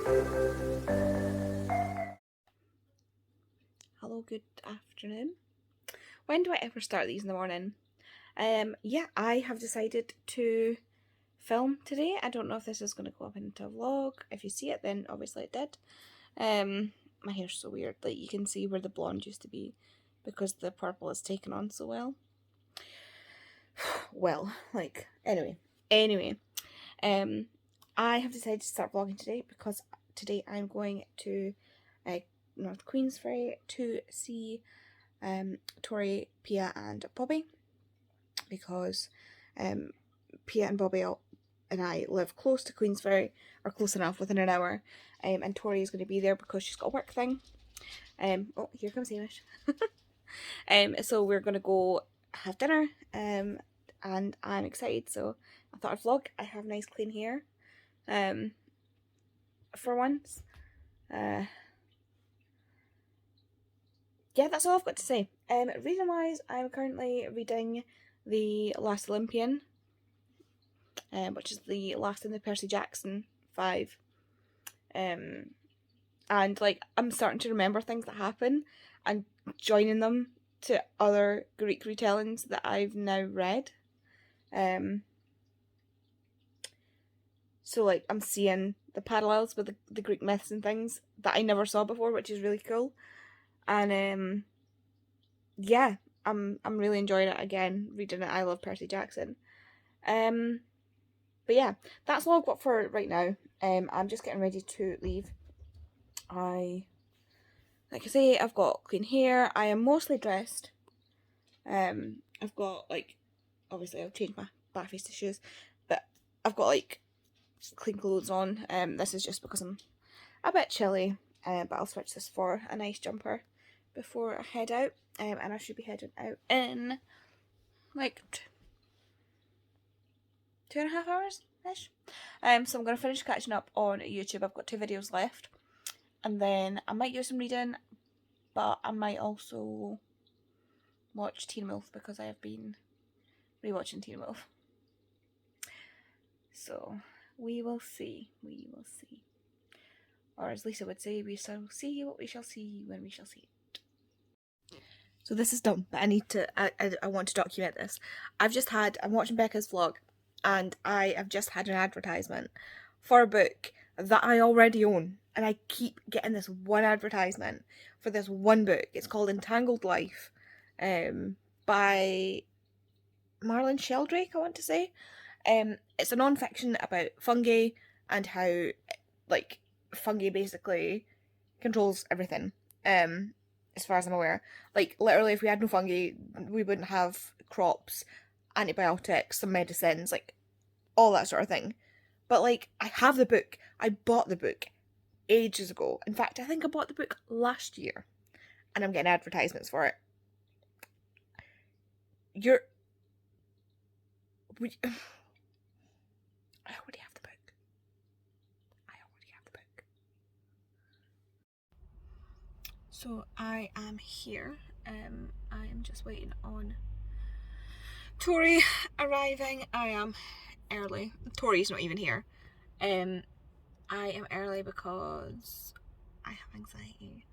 Hello, good afternoon. When do I ever start these in the morning? Yeah, I have decided to film today. I don't know if this is going to go up into a vlog. If you see it, then obviously it did. My hair's so weird. Like, you can see where the blonde used to be because the purple is taken on so well. Well, like, anyway. I have decided to start vlogging today because today I'm going to North Queensferry to see Tori, Pia and Bobby, because Pia and Bobby and I live close to Queensferry, or close enough, within an hour, and Tori is going to be there because she's got a work thing. Oh, here comes Hamish. So we're going to go have dinner, and I'm excited, so I thought I'd vlog. I have nice clean hair, for once. Yeah, that's all I've got to say. Reading wise, I'm currently reading The Last Olympian, which is the last in the Percy Jackson 5. And like, I'm starting to remember things that happen and joining them to other Greek retellings that I've now read. So like, I'm seeing the parallels with the Greek myths and things that I never saw before, which is really cool. And yeah, I'm really enjoying it again, reading it. I love Percy Jackson. But yeah, that's all I've got for right now. I'm just getting ready to leave. Like I say, I've got clean hair. I am mostly dressed. I've got, like, obviously I've changed my back face to shoes, but I've got like clean clothes on. This is just because I'm a bit chilly. But I'll switch this for a nice jumper before I head out. And I should be heading out in like 2.5 hours ish. So I'm gonna finish catching up on YouTube. I've got 2 videos left, and then I might do some reading, but I might also watch Teen Wolf because I have been rewatching Teen Wolf. So we will see. We will see. Or as Lisa would say, we shall see what we shall see when we shall see it. So this is dumb, but I want to document this. I'm watching Becca's vlog, and I have just had an advertisement for a book that I already own, and I keep getting this one advertisement for this one book. It's called Entangled Life, by Marlon Sheldrake, I want to say. It's a non-fiction about fungi and how, like, fungi basically controls everything. As far as I'm aware, like, literally, if we had no fungi, we wouldn't have crops, antibiotics, some medicines, like, all that sort of thing. But like, I have the book. I bought the book ages ago. In fact, I think I bought the book last year, and I'm getting advertisements for it. I already have the book. So I am here. I am just waiting on Tori arriving. I am early. Tori's not even here. I am early because I have anxiety.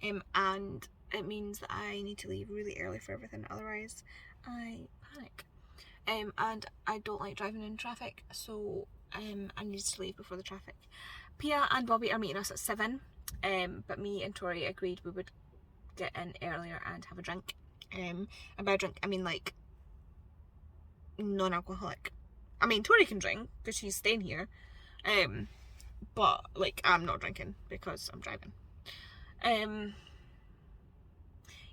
And it means that I need to leave really early for everything, otherwise I panic. And I don't like driving in traffic, so I need to leave before the traffic. Pia and Bobby are meeting us at 7, but me and Tori agreed we would get in earlier and have a drink. And by drink, I mean, like, non-alcoholic. I mean, Tori can drink because she's staying here, but like, I'm not drinking because I'm driving.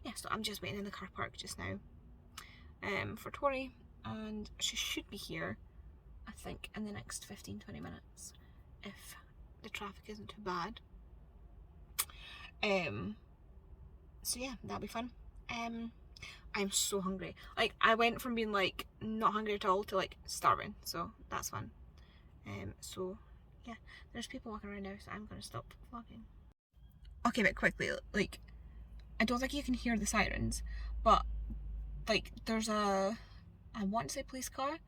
Yeah, so I'm just waiting in the car park just now for Tori, and she should be here, I think, in the next 15-20 minutes if the traffic isn't too bad. So yeah, that'll be fun. I'm so hungry. Like, I went from being like not hungry at all to like starving, so that's fun. So yeah, there's people walking around now, so I'm gonna stop vlogging. Okay, but quickly, like, I don't think you can hear the sirens, but like, there's I want to say police car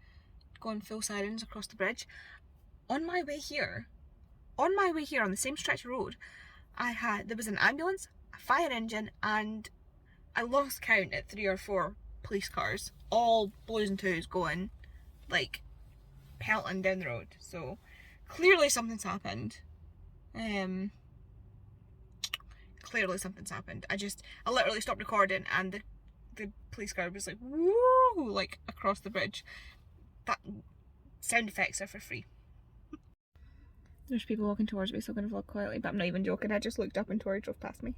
going full sirens across the bridge. On my way here, on my way here on the same stretch of road, there was an ambulance, a fire engine, and I lost count at 3 or 4 police cars, all blues and twos going, like, pelting down the road. So clearly something's happened. Clearly something's happened. I literally stopped recording, and the police car was like, woo, like across the bridge. That sound effects are for free. There's people walking towards me, so I'm going to vlog quietly, but I'm not even joking. I just looked up and Tori drove past me.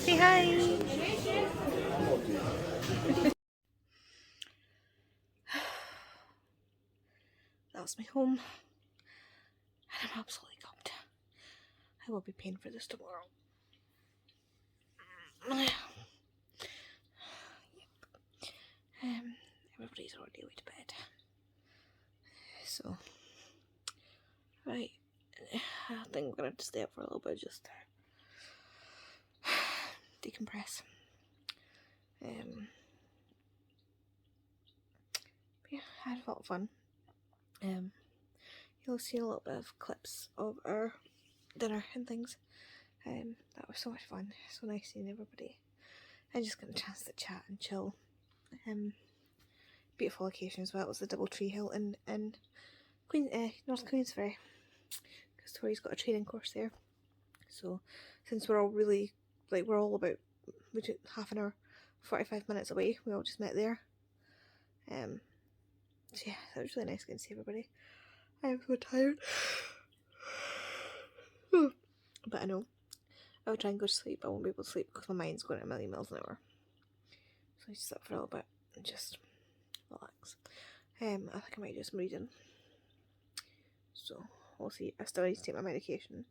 Say hi! That was my home, and I'm absolutely gummed. I will be paying for this tomorrow. Everybody's already away to bed. So, right, I think we're gonna have to stay up for a little bit just to decompress. Yeah, I had a lot of fun. You'll see a little bit of clips of our dinner and things. That was so much fun. So nice seeing everybody. I just got a chance to chat and chill. Beautiful location as well. It was the Doubletree Hilton in North Queensferry, because Tori's got a training course there. So since we're all really, like, we're all about half an hour, 45 minutes away, we all just met there. So yeah, that was really nice getting to see everybody. I am so tired. But I know I'll try and go to sleep. I won't be able to sleep because my mind's going at a million miles an hour. So I just sit for a little bit and just relax. I think I might do some reading. So we'll see. I still need to take my medication,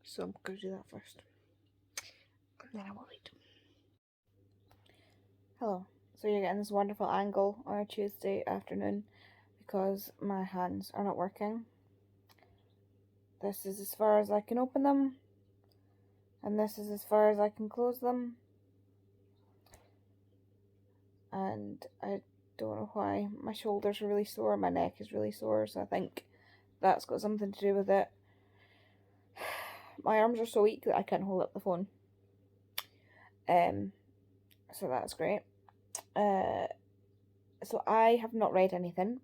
so I'm going to do that first, and then I will read. Hello. So you're getting this wonderful angle on a Tuesday afternoon because my hands are not working. This is as far as I can open them, and this is as far as I can close them. And I don't know why. My shoulders are really sore, my neck is really sore, so I think that's got something to do with it. My arms are so weak that I can't hold up the phone. So that's great. So I have not read anything.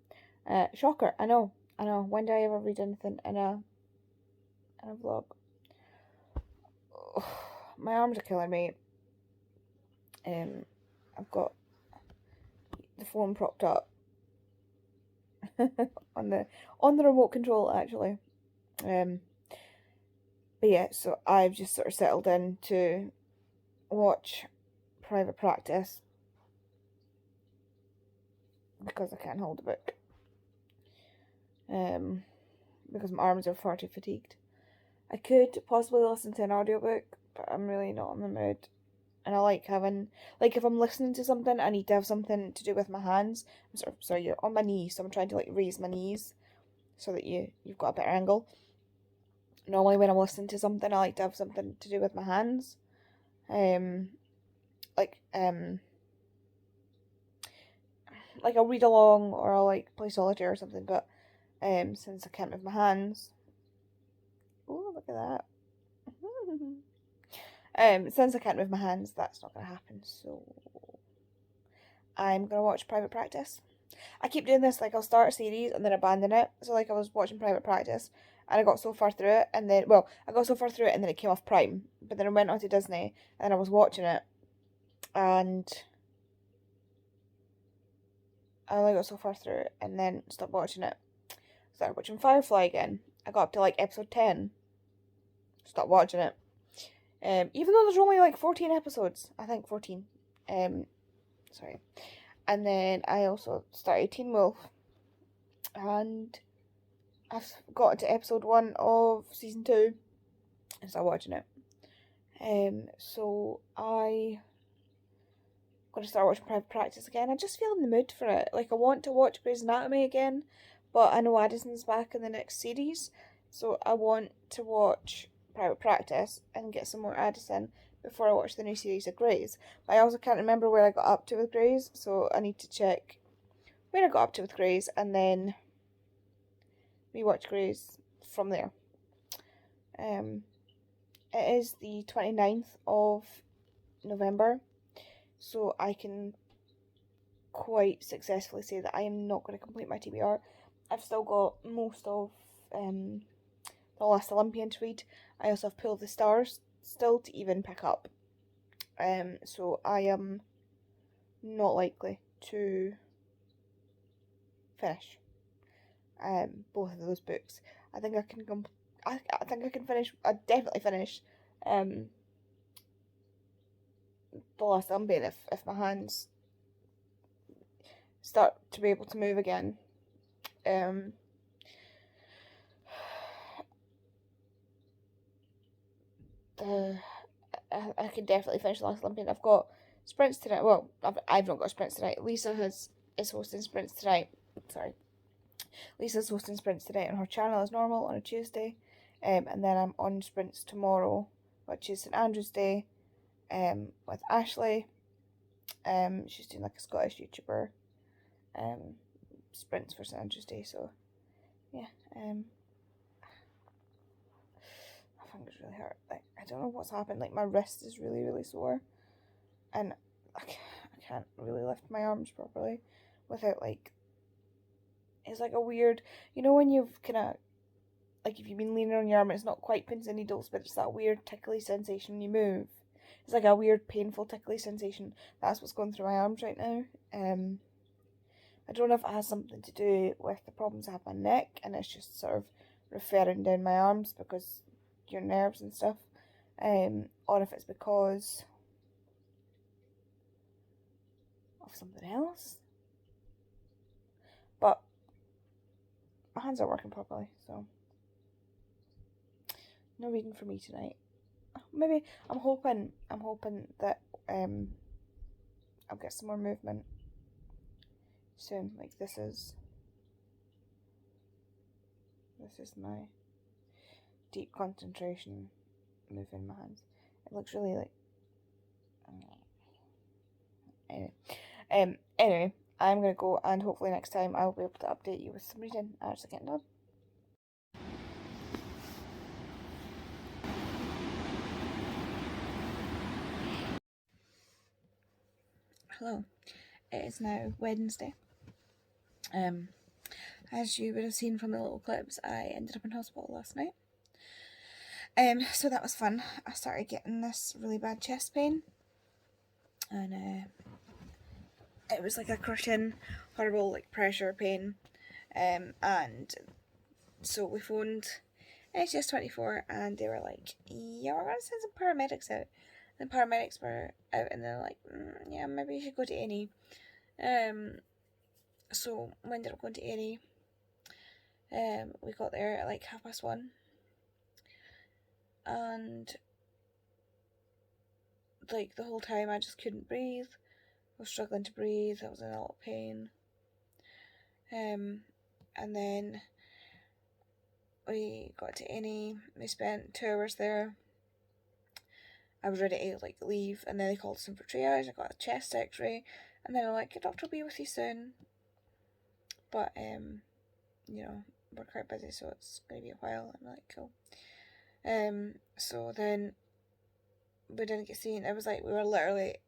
Shocker, I know. When do I ever read anything in a vlog? My arms are killing me. I've got the phone propped up on the remote control, actually. But yeah, so I've just sort of settled in to watch Private Practice because I can't hold a book. Because my arms are far too fatigued. I could possibly listen to an audiobook, but I'm really not in the mood. And I like having, like, if I'm listening to something, I need to have something to do with my hands. Sorry, you're on my knees, so I'm trying to, like, raise my knees so that you've got a better angle. Normally when I'm listening to something, I like to have something to do with my hands. Like I'll read along, or I'll, like, play solitaire or something, but since I can't move my hands... Oh, look at that. Since I can't move my hands, that's not going to happen, so I'm going to watch Private Practice. I keep doing this, like, I'll start a series and then abandon it. So, like, I was watching Private Practice, and I got so far through it, and then, well, I got so far through it, and then it came off Prime, but then I went on to Disney, and I was watching it, and I only got so far through it, and then stopped watching it. Started watching Firefly again. I got up to, like, episode 10. Stopped watching it. Even though there's only, like, 14 episodes. I think 14. Sorry. And then I also started Teen Wolf. And I've got to episode 1 of season 2. And started watching it. So I going to start watching Private Practice again. I just feel in the mood for it. Like, I want to watch Grey's Anatomy again, but I know Addison's back in the next series, so I want to watch Private Practice and get some more Addison before I watch the new series of Grey's. But I also can't remember where I got up to with Grey's, so I need to check where I got up to with Grey's and then rewatch Grey's from there. It is the 29th of November, so I can quite successfully say that I am not going to complete my TBR. I've still got most of The Last Olympian to read. I also have Pool of the Stars still to even pick up. So I am not likely to finish both of those books. I think I can I think I can finish. I definitely finish The Last Olympian if my hands start to be able to move again. I can definitely finish The Last Olympian. I've got sprints tonight. Well, I've not got sprints tonight. Lisa is hosting sprints tonight. Sorry. Lisa's hosting sprints tonight on her channel as normal on a Tuesday. And then I'm on sprints tomorrow, which is St Andrew's Day, with Ashley. She's doing like a Scottish YouTuber sprints for St Andrew's Day, so yeah. My fingers really hurt. Like, I don't know what's happened. Like, my wrist is really, really sore, and I can't really lift my arms properly without, like, it's like a weird, you know, when you've kind of, like, if you've been leaning on your arm, it's not quite pins and needles, but it's that weird tickly sensation when you move. It's like a weird painful tickly sensation. That's what's going through my arms right now. I don't know if it has something to do with the problems I have with my neck, and it's just sort of referring down my arms because your nerves and stuff, or if it's because of something else. But my hands are working properly, so no reading for me tonight. Maybe I'm hoping that I'll get some more movement soon. Like, this is my deep concentration moving my hands. It looks really like anyway, I'm gonna go, and hopefully next time I'll be able to update you with some reading as I get done. Hello, it is now Wednesday. As you would have seen from the little clips, I ended up in hospital last night. So that was fun. I started getting this really bad chest pain, and it was like a crushing, horrible, like, pressure pain. And so we phoned NHS24, and they were like, yeah, we're going to send some paramedics out. And the paramedics were out, and they're like, yeah, maybe you should go to A&E. So we ended up going to A&E. We got there at like 1:30, and like the whole time I just couldn't breathe. I was struggling to breathe. I was in a lot of pain. And then we got to A&E. We spent 2 hours there. I was ready to like leave, and then they called us in for triage. I got a chest X-ray, and then they're like, "Your doctor will be with you soon." But you know, we're quite busy, so it's gonna be a while. I'm like, cool. So then we didn't get seen. It was like we were literally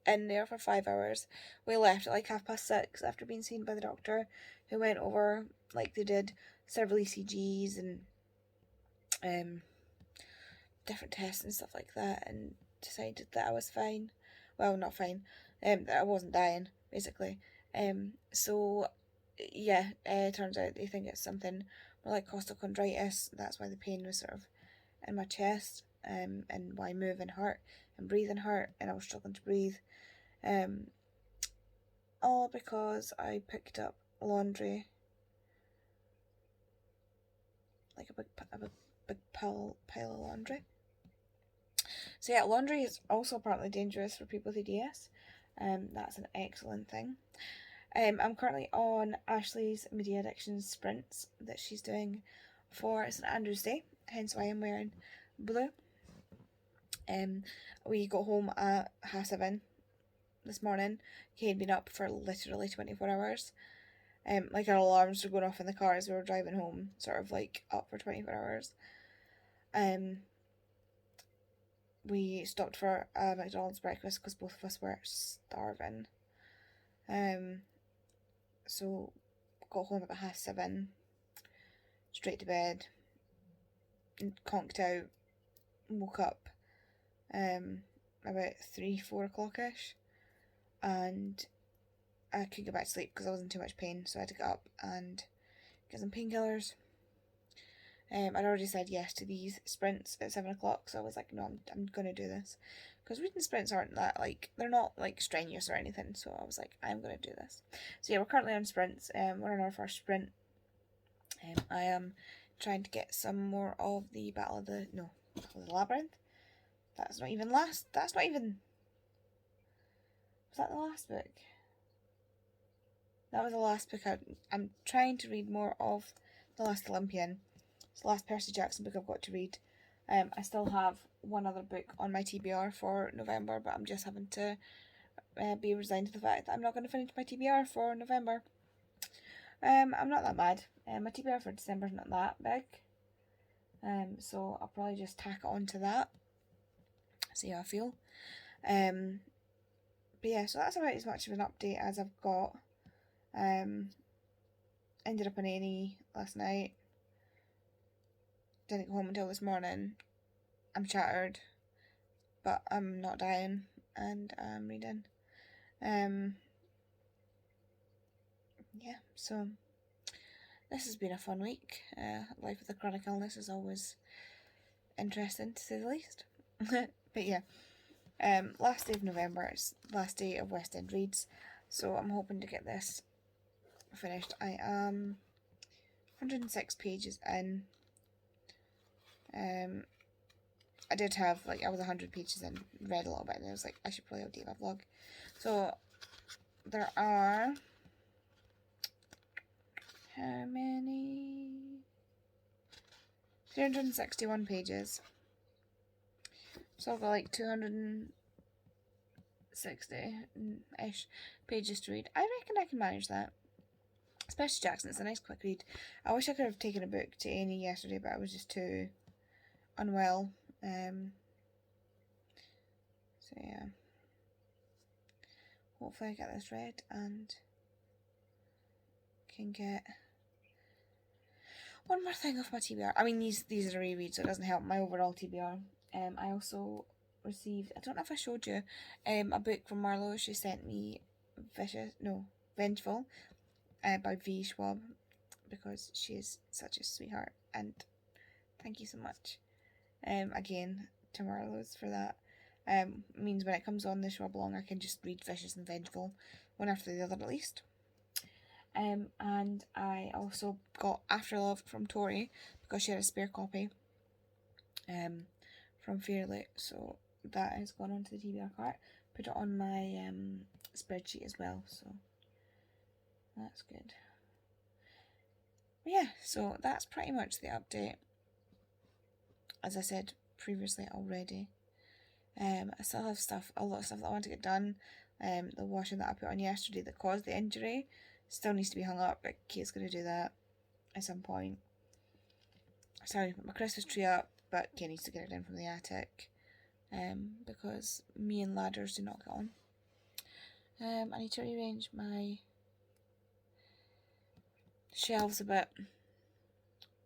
in there for 5 hours. We left at like 6:30 after being seen by the doctor, who went over, like, they did several ECGs and different tests and stuff like that, and decided that I was fine. Well, not fine. That I wasn't dying, basically. So yeah, it turns out they think it's something more like costochondritis. That's why the pain was sort of in my chest, and why moving hurt and breathing hurt, and I was struggling to breathe. All because I picked up laundry, like a big pile of laundry. So yeah, laundry is also apparently dangerous for people with EDS. That's an excellent thing. I'm currently on Ashley's Media Addiction sprints that she's doing for St Andrew's Day, hence why I'm wearing blue. We got home at 7:30 this morning. Kate had been up for literally 24 hours. Like our alarms were going off in the car as we were driving home, sort of like up for 24 hours. We stopped for a McDonald's breakfast because both of us were starving. So got home about 7:30, straight to bed, conked out, woke up about 3-4 o'clock-ish, and I couldn't get back to sleep because I was in too much pain, so I had to get up and get some painkillers. I'd already said yes to these sprints at 7 o'clock, so I was like, no, I'm gonna do this. Because reading sprints aren't that, like, they're not, like, strenuous or anything, so I was like, I'm gonna do this. So yeah, we're currently on sprints. We're on our first sprint. I am trying to get some more of the Battle of the Labyrinth. That's not even... Was that the last book? That was the last book I'm trying to read more of The Last Olympian. It's the last Percy Jackson book I've got to read. I still have one other book on my TBR for November, but I'm just having to be resigned to the fact that I'm not going to finish my TBR for November. I'm not that mad. My TBR for December's not that big. So I'll probably just tack it on to that. See how I feel. But yeah, so that's about as much of an update as I've got. Ended up in A&E last night. Didn't go home until this morning. I'm shattered, but I'm not dying, and I'm reading. Yeah, so this has been a fun week. Life with a chronic illness is always interesting, to say the least. But yeah, last day of November, it's last day of West End Reads, so I'm hoping to get this finished. I am 106 pages in. I did have, I was 100 pages in, read a little bit, and I was like, I should probably update my vlog. So, there are... How many? 361 pages. So I've got 260-ish pages to read. I reckon I can manage that. Especially Jackson, it's a nice quick read. I wish I could have taken a book to A&E yesterday, but I was just too unwell. So yeah. Hopefully I get this read and can get one more thing off my TBR. I mean, these are rereads, so it doesn't help my overall TBR. I also received, I don't know if I showed you, a book from Marlo. She sent me Vengeful by V. Schwab, because she is such a sweetheart, and thank you so much again to Marlo's for that. Means when it comes on the Schwab along, I can just read Vicious and Vengeful one after the other at least. And I also got Afterlove from Tori because she had a spare copy from Fairly, so that has gone onto the TBR cart. Put it on my spreadsheet as well, so that's good. But yeah, so that's pretty much the update. As I said previously already, I still have a lot of stuff that I want to get done. The washing that I put on yesterday that caused the injury still needs to be hung up, but Kate's going to do that at some point. Sorry to put my Christmas tree up, but Kate needs to get it down from the attic, because me and ladders do not get on. I need to rearrange my shelves a bit,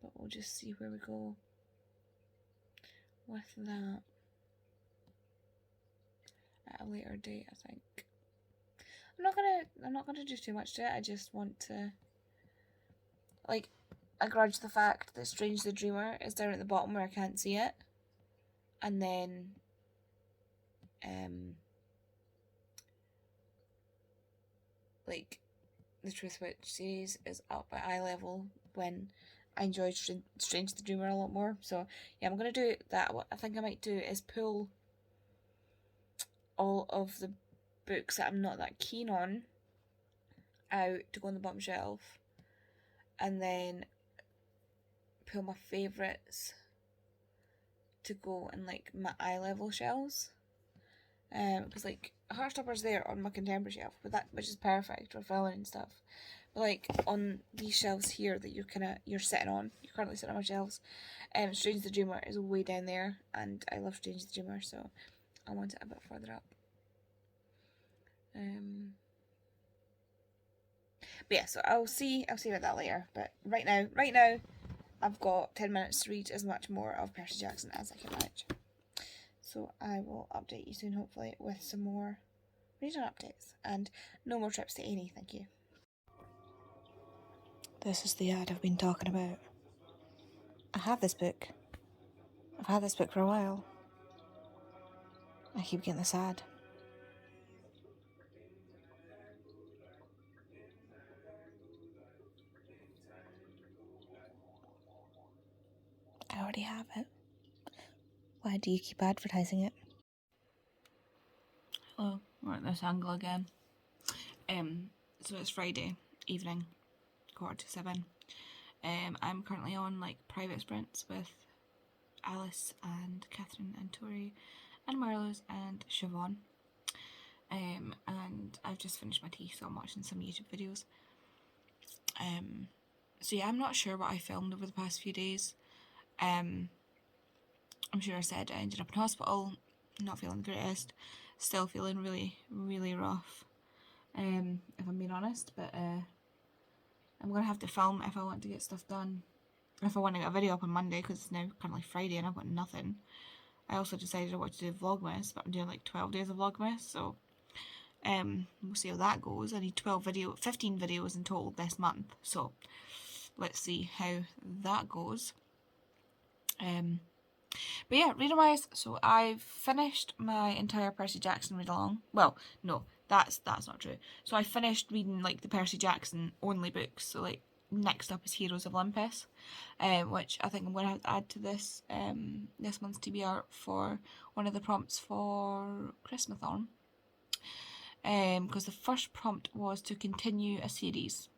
but we'll just see where we go with that at a later date, I think. I'm not gonna do too much to it. I just want to, I grudge the fact that Strange the Dreamer is down at the bottom where I can't see it, and then the Truth Witch series is up at eye level when I enjoyed Strange the Dreamer a lot more. So yeah, I'm gonna do that. What I think I might do is pull all of the books that I'm not that keen on out to go on the bottom shelf, and then pull my favourites to go in like my eye level shelves. Because like Heartstopper's there on my contemporary shelf, which is perfect for filming and stuff. But like on these shelves here that you're currently sitting on my shelves, Strange the Dreamer is way down there, and I love Strange the Dreamer, so I want it a bit further up. But yeah, so I'll see about that later. But right now, I've got 10 minutes to read as much more of Percy Jackson as I can manage. So I will update you soon, hopefully, with some more reading updates. And no more trips to A&E, thank you. This is the ad I've been talking about. I have this book. I've had this book for a while. I keep getting this ad. I already have it. Why do you keep advertising it? Hello, we're at this angle again. So it's Friday evening, 7:15. I'm currently on like private sprints with Alice and Catherine and Tori and Marlowe's and Siobhan. And I've just finished my tea, so I'm watching some YouTube videos. So yeah, I'm not sure what I filmed over the past few days. I'm sure I said I ended up in hospital, not feeling the greatest, still feeling really, really rough, if I'm being honest, but I'm going to have to film if I want to get stuff done, if I want to get a video up on Monday, because it's now currently Friday and I've got nothing. I also decided I want to do Vlogmas, but I'm doing like 12 days of Vlogmas, so we'll see how that goes. I need 15 videos in total this month, so let's see how that goes. But yeah, reading wise, so I've finished my entire Percy Jackson read along. Well, no, that's not true. So I finished reading like the Percy Jackson only books. So like next up is Heroes of Olympus, which I think I'm going to have to add to this this month's TBR for one of the prompts for Christmathon. Because the first prompt was to continue a series,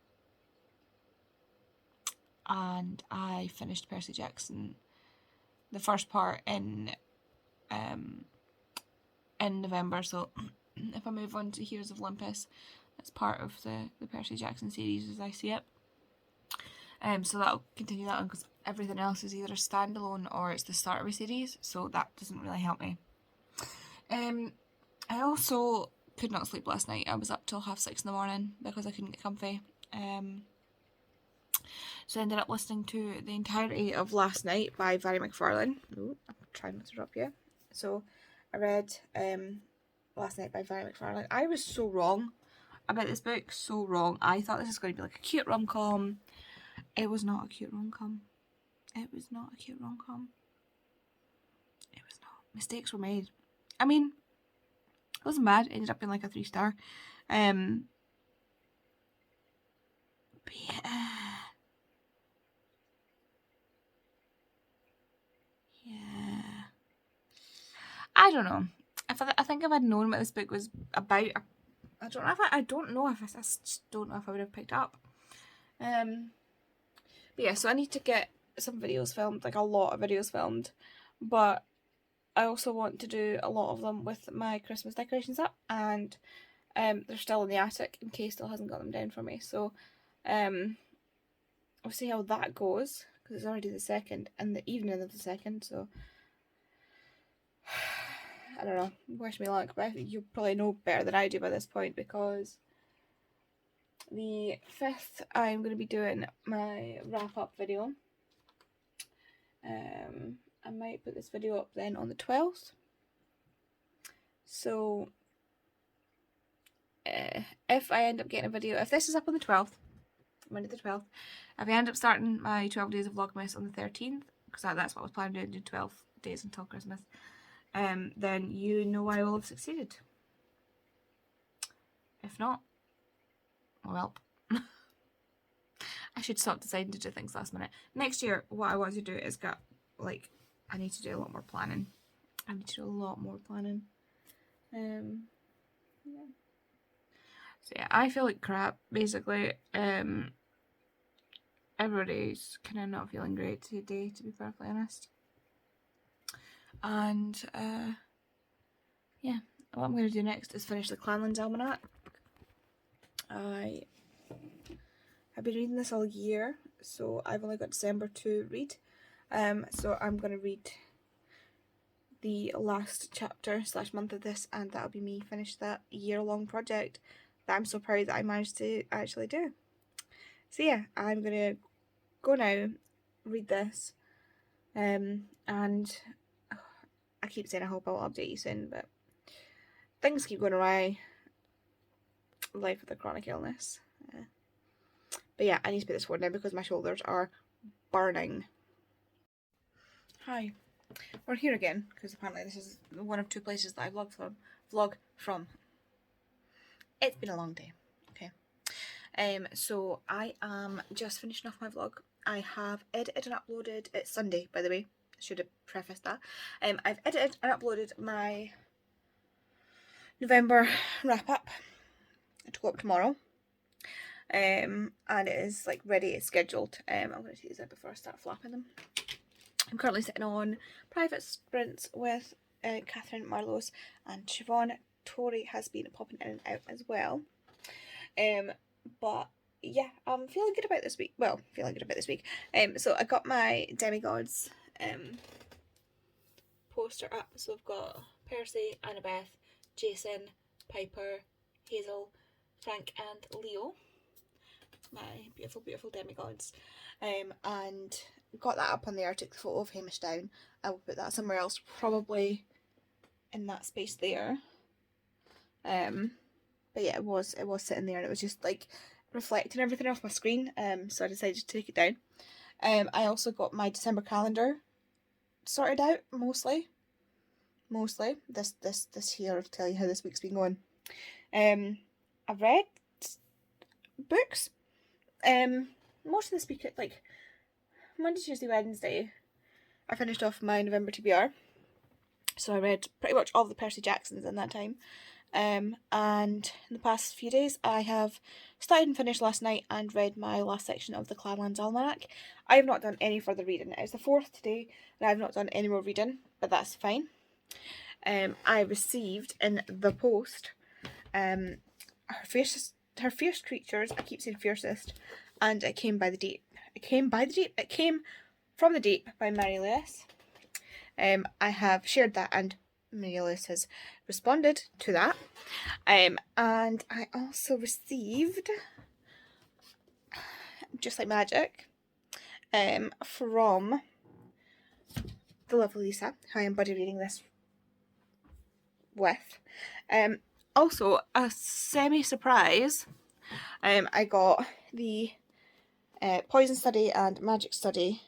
and I finished Percy Jackson, the first part, in November. So if I move on to Heroes of Olympus, that's part of the Percy Jackson series as I see it. So that'll continue that one, because everything else is either a standalone or it's the start of a series, so that doesn't really help me. I also could not sleep last night. I was up till 6:30 in the morning because I couldn't get comfy. So I ended up listening to the entirety of Last Night by Barry McFarlane. Ooh, I'm trying not to drop you. So I read Last Night by Barry McFarlane. I was so wrong about this book, so wrong. I thought this was going to be like a cute rom-com. It was not a cute rom-com. It was not a cute rom-com. It was not. Mistakes were made. I mean, it wasn't bad. It ended up being like a 3-star. But yeah. I don't know. I think if I'd known what this book was about, I don't know if I would have picked up. But yeah, so I need to get some videos filmed, like a lot of videos filmed, but I also want to do a lot of them with my Christmas decorations up, and they're still in the attic in case still hasn't got them down for me. So we'll see how that goes, because it's already the 2nd and the evening of the 2nd, so I don't know, wish me luck, but you probably know better than I do by this point, because the 5th I'm going to be doing my wrap-up video. I might put this video up then on the 12th. So if I end up getting a video, if this is up on the 12th, Monday the 12th, if I end up starting my 12 days of Vlogmas on the 13th, because that's what I was planning to do 12 days until Christmas, then you know I will have succeeded. If not, well, I should stop deciding to do things last minute. Next year, what I want to do is I need to do a lot more planning. So yeah, I feel like crap, basically. Everybody's kind of not feeling great today, to be perfectly honest. And yeah, what I'm going to do next is finish the Clanlands Almanac. I have been reading this all year, so I've only got December to read. So I'm going to read the last chapter / month of this, and that'll be me finish that year-long project that I'm so proud that I managed to actually do. So yeah, I'm going to go now, read this, and I keep saying I hope I'll update you soon, but things keep going awry. Life with a chronic illness. But yeah, I need to put this forward now because my shoulders are burning. Hi, we're here again because apparently this is one of 2 places that I vlog from. It's been a long day. Okay. So I am just finishing off my vlog. I have edited and uploaded. It's Sunday, by the way. I should have prefaced that. I've edited and uploaded my November wrap up to go up tomorrow. And it is like ready, it's scheduled. I'm going to use it before I start flapping them. I'm currently sitting on private sprints with Catherine, Marlowe's and Siobhan. Tori has been popping in and out as well. But yeah, I'm feeling good about this week. Well, feeling good about this week. So I got my Demigods poster up. So I've got Percy, Annabeth, Jason, Piper, Hazel, Frank and Leo. My beautiful, beautiful Demigods. And got that up on there. I took the photo of Hamish down. I will put that somewhere else, probably in that space there. But yeah, it was sitting there and it was just like reflecting everything off my screen. So I decided to take it down. I also got my December calendar sorted out mostly. This here will tell you how this week's been going. I've read books. Most of this week, like Monday, Tuesday, Wednesday, I finished off my November TBR. So I read pretty much all of the Percy Jacksons in that time. And in the past few days I have started and finished last night and read my last section of the Clanlands Almanac. I have not done any further reading. It's the 4th today and I have not done any more reading, but that's fine. I received in the post her fierce creatures, I keep saying fiercest, and it came by the deep. It came from the deep by Mary Lewis. I have shared that and Mary Lewis has responded to that. And I also received, just like magic, from the lovely Lisa, who I am buddy reading this with. Also, a semi-surprise, I got the Poison Study and Magic Study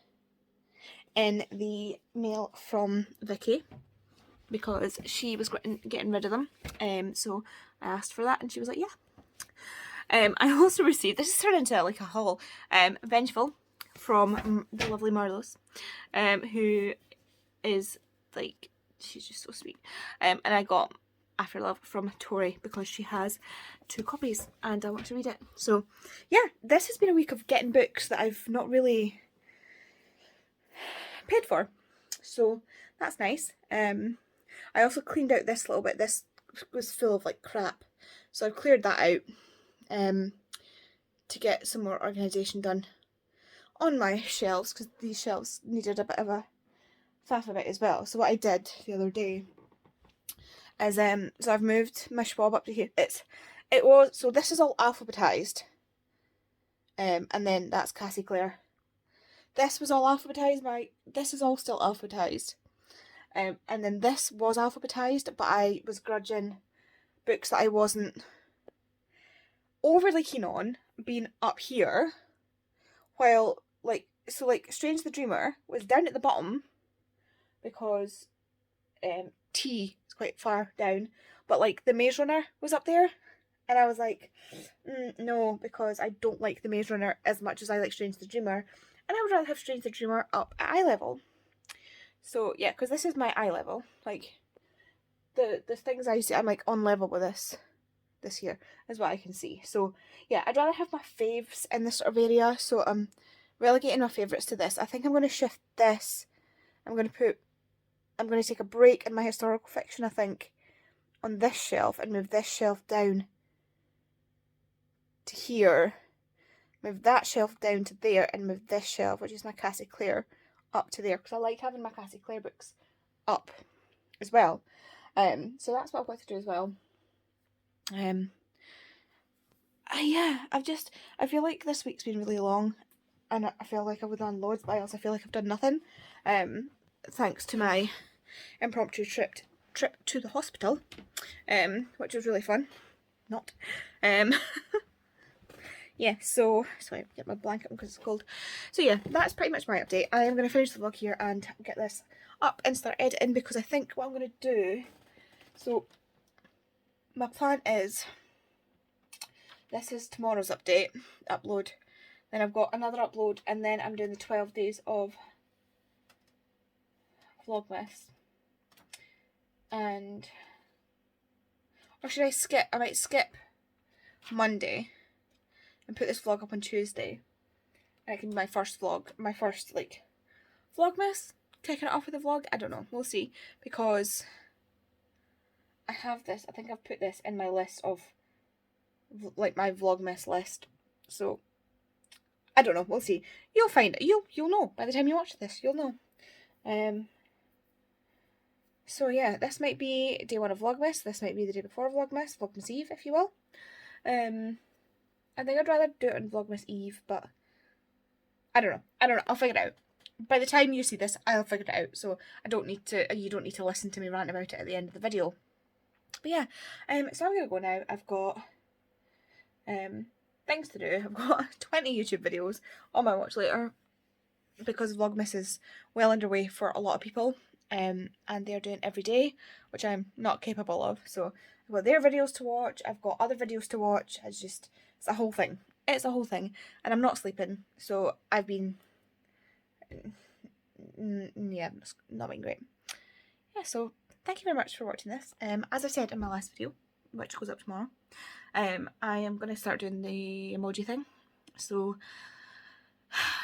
in the mail from Vicky because she was getting rid of them. So I asked for that and she was like, yeah. I also received, this has turned into like a haul, Vengeful from the lovely Marlowe's, who is like, she's just so sweet. And I got After Love from Tori because she has 2 copies and I want to read it. So yeah, this has been a week of getting books that I've not really paid for, so that's nice. I also cleaned out this little bit. This was full of like crap, so I've cleared that out to get some more organisation done on my shelves because these shelves needed a bit of a faff about as well. So what I did the other day is so I've moved my Schwab up to here. So this is all alphabetized, and then that's Cassie Clare. This was all alphabetized. This is all still alphabetized. And then this was alphabetized, but I was grudging books that I wasn't overly keen on being up here, while Strange the Dreamer was down at the bottom because T is quite far down, but like the Maze Runner was up there, and I was like, no, because I don't like the Maze Runner as much as I like Strange the Dreamer, and I would rather have Strange the Dreamer up at eye level. So yeah, because this is my eye level. Like the things I see, I'm like on level with this. this year, is what I can see. So yeah, I'd rather have my faves in this sort of area, so I'm relegating my favourites to this. I think I'm going to shift this. I'm going to take a break in my historical fiction, I think, on this shelf and move this shelf down to here. Move that shelf down to there and move this shelf, which is my Cassie Clare, up to there, because I like having my Cassie Clare books up as well. So that's what I've got to do as well. Yeah, I feel like this week's been really long, and I feel like I've done loads, but I also feel like I've done nothing. Thanks to my impromptu trip to the hospital, which was really fun. Not. Yeah, so sorry, get my blanket on because it's cold. So yeah, that's pretty much my update. I am going to finish the vlog here and get this up and start editing, because I think what I'm going to do, so my plan is, this is tomorrow's upload, then I've got another upload, and then I'm doing the 12 days of Vlogmas. And, or should I skip? I might skip Monday and put this vlog up on Tuesday. And it can be my first vlog, my first, like, Vlogmas, kicking it off with a vlog. I don't know, we'll see, because I have this, I think I've put this in my list of, like, my Vlogmas list, so I don't know, we'll see. You'll find it, you'll know by the time you watch this, you'll know. So yeah, this might be day 1 of Vlogmas, this might be the day before Vlogmas, Vlogmas Eve, if you will. I think I'd rather do it on Vlogmas Eve, but I don't know, I'll figure it out. By the time you see this, I'll figure it out, so you don't need to listen to me rant about it at the end of the video. But yeah, so I'm gonna go now. I've got things to do. I've got 20 YouTube videos on my watch later, because Vlogmas is well underway for a lot of people, and they're doing every day, which I'm not capable of. So I've got their videos to watch, I've got other videos to watch. It's a whole thing. It's a whole thing, and I'm not sleeping, so I've been, yeah, it's not been great. Yeah, so thank you very much for watching this. As I said in my last video, which goes up tomorrow, I am going to start doing the emoji thing. So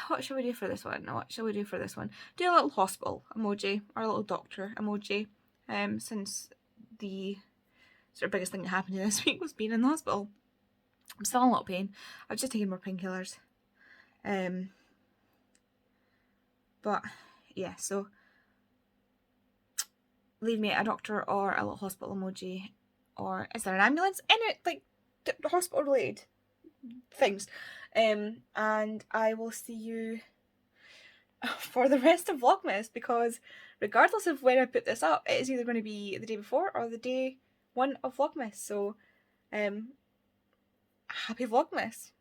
what shall we do for this one? Do a little hospital emoji, or a little doctor emoji, since the sort of biggest thing that happened to me this week was being in the hospital. I'm still in a lot of pain. I've just taken more painkillers. But yeah, so leave me a doctor or a little hospital emoji, or is there an ambulance? Any, like, hospital related things. And I will see you for the rest of Vlogmas, because regardless of when I put this up, it is either going to be the day before or the day 1 of Vlogmas. So happy Vlogmas.